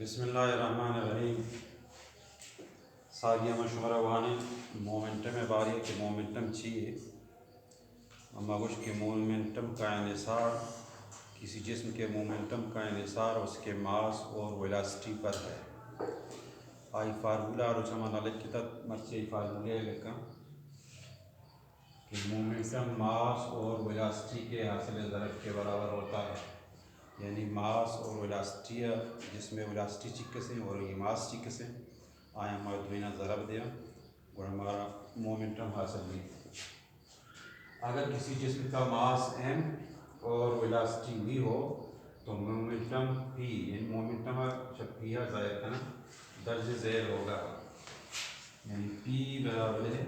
بسم الله الرحمن الرحیم. ساگی مشورہ وانی مومنٹم باری کے مومنٹم چیئے اما گوش کے مومنٹم کا انحصار کسی جسم کے مومنٹم کا انحصار اس کے ماس اور ویلاسٹی پر ہے. آئی فارمولا روچما نالج کی تک مرچی فارمولے لکھا کہ مومنٹم ماس اور ویلاسٹی کے حاصل ضرب کے برابر ہوتا ہے. یعنی ماس اور ویلاسٹی جس میں ویلاسٹی چکسیں اور یہ ماس چکسیں آئیں ہمارے دوینہ ضرب دیا اور ہمارا مومنٹم حاصل بھی. اگر کسی جسم کا ماس ایم اور ویلاسٹی وی ہو تو مومنٹم پی یعنی مومنٹم جب پی ظاہر کرنا درج ذیل ہوگا. یعنی پی برابر ہے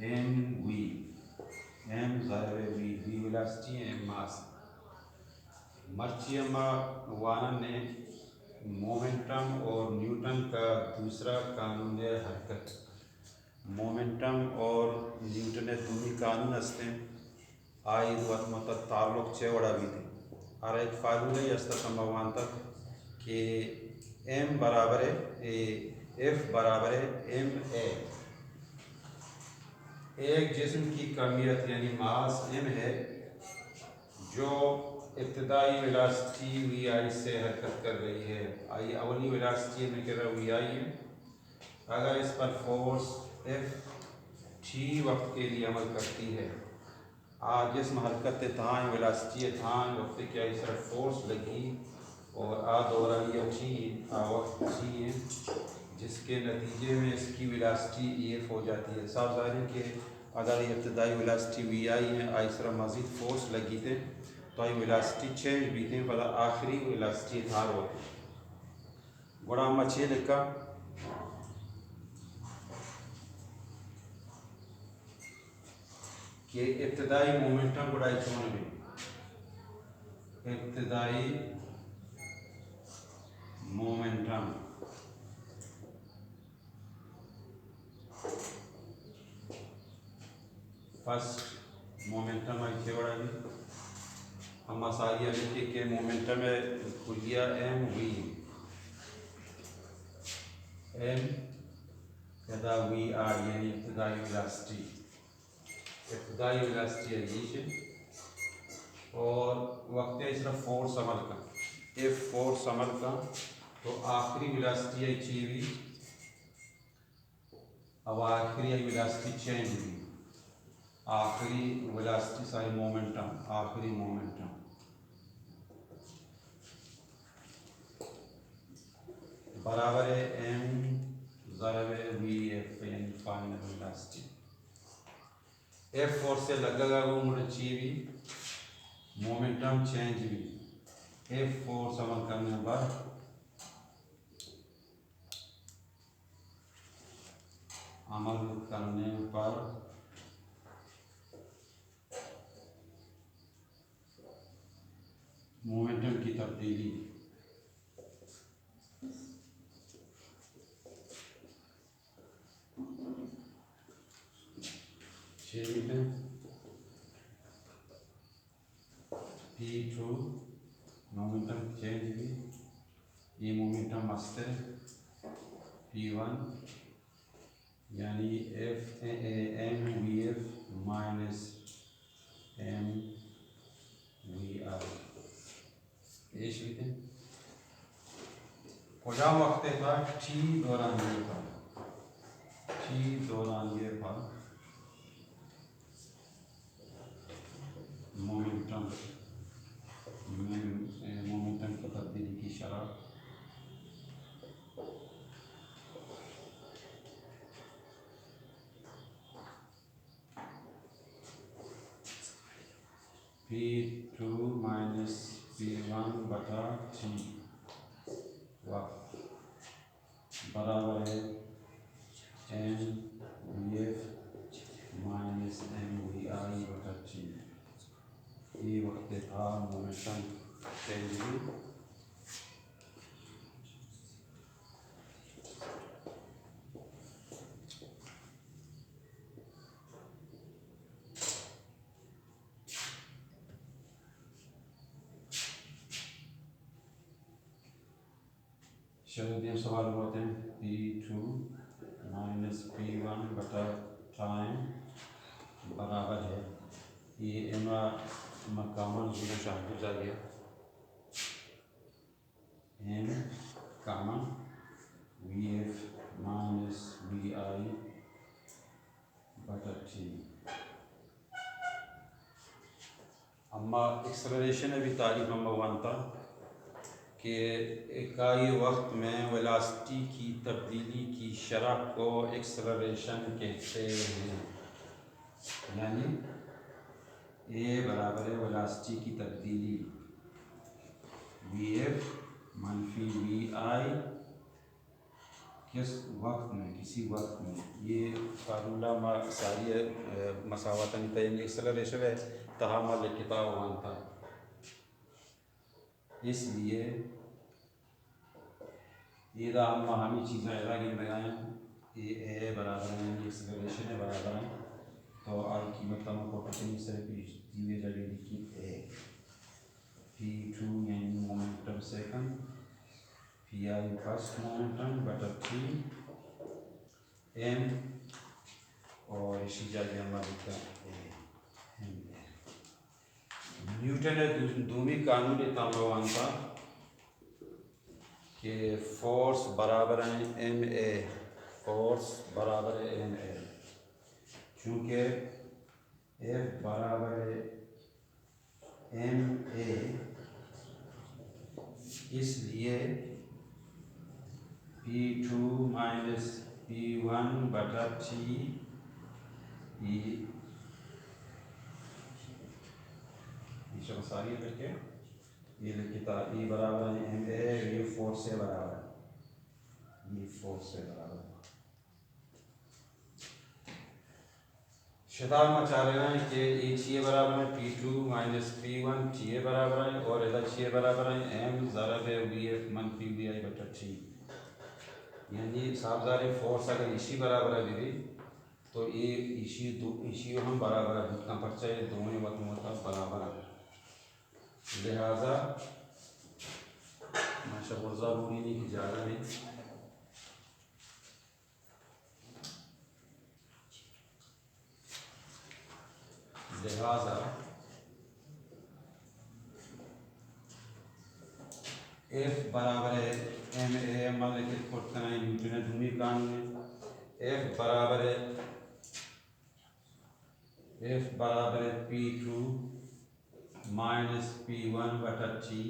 ایم وی. ایم ظاہر ہے وی ویلاسٹی ایم ماس. مرچی اما وانن نے مومنٹم اور نیوٹن کا دوسرا قانون حرکت. مومنٹم اور نیوٹن دومی قانون ہستے آئی وقت مطلب تعلق چوڑا بھی تھے. اور ایک فارمولہ ہستا سمبھوان تک کہ ایم برابر ہے ایف برابر ہے ایم اے. ایک جسم کی کمیت یعنی ماس ایم ہے جو ابتدائی ویلاسٹی وی آئی سے حرکت کر رہی ہے. آئی اولی ویلاسٹی میں کہہ رہا وی آئی ہے. اگر اس پر فورس ایف ٹی وقت کے لیے عمل کرتی ہے جسم حرکت تھان ویلاسٹی تھان وقت کیا اس طرح فورس لگی اور دورہ لیا ٹی وقت ٹی ہے جس کے نتیجے میں اس کی ویلاسٹی ایف ہو جاتی ہے. صاف ظاہر ہے کہ اگر یہ ابتدائی ویلاسٹی وی آئی ہے اس طرح مزید فورس لگی تھے تو یہ ویلاسٹی چینج بھی تھے بلا آخری ویلاسٹی تھار ہوتی. گوڑا ہم اچھے لکھا کہ ابتدائی مومنٹم گوڑا چون بھی ابتدائی مومنٹم فرسٹ مومنٹم ہے بڑا بھی ہم آسائیہ لکھے کہ مومنٹم ہے کلیہ ایم وی ایم کدا وی آر یعنی ابتدائی ویلاسٹی. ابتدائی ویلاسٹی ہے اور وقت اس طرح فورس عمل کا ایف فورس عمل کا تو آخری ویلاسٹی ہے چی وی اب آخری ویلاسٹی چینج ہوئی. آخری ویلاسٹی ساری مومنٹم آخری مومنٹم برابر ہے ایم ضرب وی ایف یعنی فائنل ویلاسٹی. ایف فورس سے لگا گا وہ مڑ چی بھی مومنٹم چینج بھی ایف فورس عمل کرنے پر مومنٹم کی تبدیلی پی ٹو مومنٹم چینج بھی یہ مومنٹم مست ہے پی ون یعنی F M V F minus M V R ایش بھی تھے. کجا وقت تھا ٹی دوران یہ تھا ٹی دوران یہ تھا مومنٹم کی تبدیلی کی شرح پی ٹو مائنس پی ون بٹا ٹی وقت برابر ہے M V F minus M وی آئی بٹا ٹی. یہ وقت تھا مومنٹم چینج بھی. چلو دیم سوال ہوتے ہیں P2 مائنس P1 بٹا ٹائم برابر ہے یہ اما کامن زیرو شامل ہو جائے ایم کامن وی ایف مائنس وی آئی بٹا ٹی. اما ایکسلریشن ابھی تعریف نمبر 1 تھا کہ اکائی وقت میں ویلاسٹی کی تبدیلی کی شرح کو ایکسلریشن کہتے ہیں. یعنی اے برابر ہے ویلاسٹی کی تبدیلی وی ایف منفی وی آئی کس وقت میں کسی وقت میں. یہ فارمولہ ساری مساواتاً تعین ایکسلریشن ہے تاہم کتاب 1 تھا. اس لیے یہ ہمیں چیزیں لگائیں یہ اے برابر ہے ایکسلریشن ہے برابر ہے تو آئی کی مطلب پوٹنشیل سے دیوے جگہ لکھی اے P2 یعنی momentum second P I first momentum بٹر ٹی ایم اور اسی جگہ ہمارا لکھا اے. نیوٹن نے دومی قانون تمام تھا کہ فورس برابر ہے ایم اے. فورس برابر ہے ایم اے چونکہ ایف برابر ہے ایم اے اس لیے P2 مائنس P1 بٹا ٹی ساری کر کے یہ لکھتا ای برابر ہے ایم اے یہ فورس سے برابر ہے یہ فورس سے برابر ہے. شدار میں چاہ رہے ہیں کہ ای چیئے برابر ہے P2 مائنس P1 چیئے برابر ہے اور ادھر چیئے برابر ہے ایم ضرب ہے وی ایف منفی وی آئی بٹا ٹی. یعنی صاحب ظاہر فورس اگر اسی برابر ہے بھی تو یہ اسی ہم برابر ہے جتنا پرچہ ہے دونوں وقت ہوتا برابر ہے. لہذا ماشاء اللہ ضروری نہیں کہ زیادہ نہیں لہذا ایف برابر ہے ایم اے مطلب پڑھتے ہیں نیوٹن دومی قانون میں ایف برابر ہے P2 مائنس P1 بٹا ٹی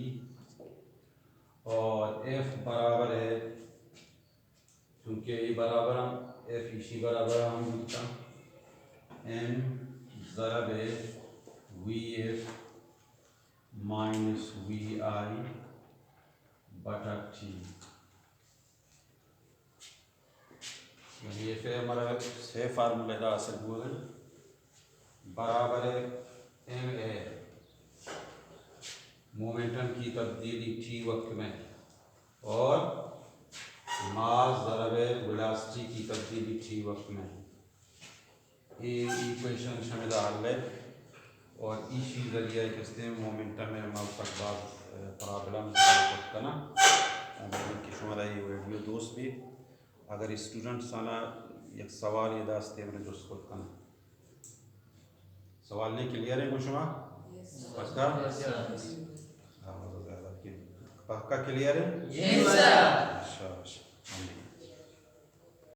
اور ایف برابر ہے کیونکہ یہ برابر ایف اسی برابر ہم لکھتا ایم ضرب ہے وی ایف مائنس وی آئی بٹا ٹی. یہ پھر ہمارا سے فارمولہ کا اصل وہ ہے برابر ہے ایم اے مومنٹم کی تبدیلی ٹی وقت میں اور ماس ضرب ویلاسٹی کی تبدیلی ٹی وقت میں. یہ ایکویشن شامل حل ہے اور اسی ذریعے کس نے مومنٹم میں موقع بعض پرابلم کرنا کہ شمارا یہ ویڈیو دوست بھی اگر اسٹوڈنٹ سانا ایک سوال یہ داستے ہیں دوست کو کرنا سوال نہیں کلیئر ہے کچھ پکا پکا کلیئر ہے